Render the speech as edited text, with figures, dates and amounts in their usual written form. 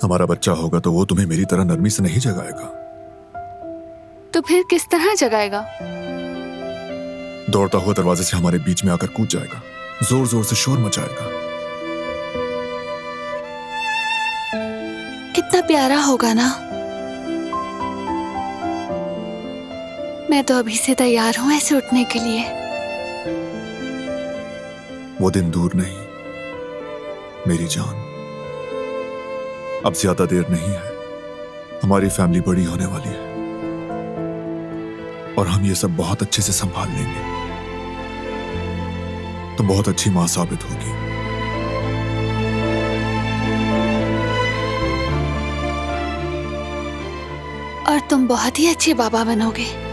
हमारा बच्चा होगा तो वो तुम्हें मेरी तरह नरमी से नहीं जगाएगा। तो फिर किस तरह जगाएगा? दौड़ता हुआ दरवाजे से हमारे बीच में आकर कूद जाएगा, जोर जोर से शोर मचाएगा। कितना प्यारा होगा ना। मैं तो अभी से तैयार हूं ऐसे उठने के लिए। वो दिन दूर नहीं मेरी जान, अब ज्यादा देर नहीं है। हमारी फैमिली बड़ी होने वाली है और हम ये सब बहुत अच्छे से संभाल लेंगे। तो बहुत अच्छी मां साबित होगी। और तुम बहुत ही अच्छे बाबा बनोगे।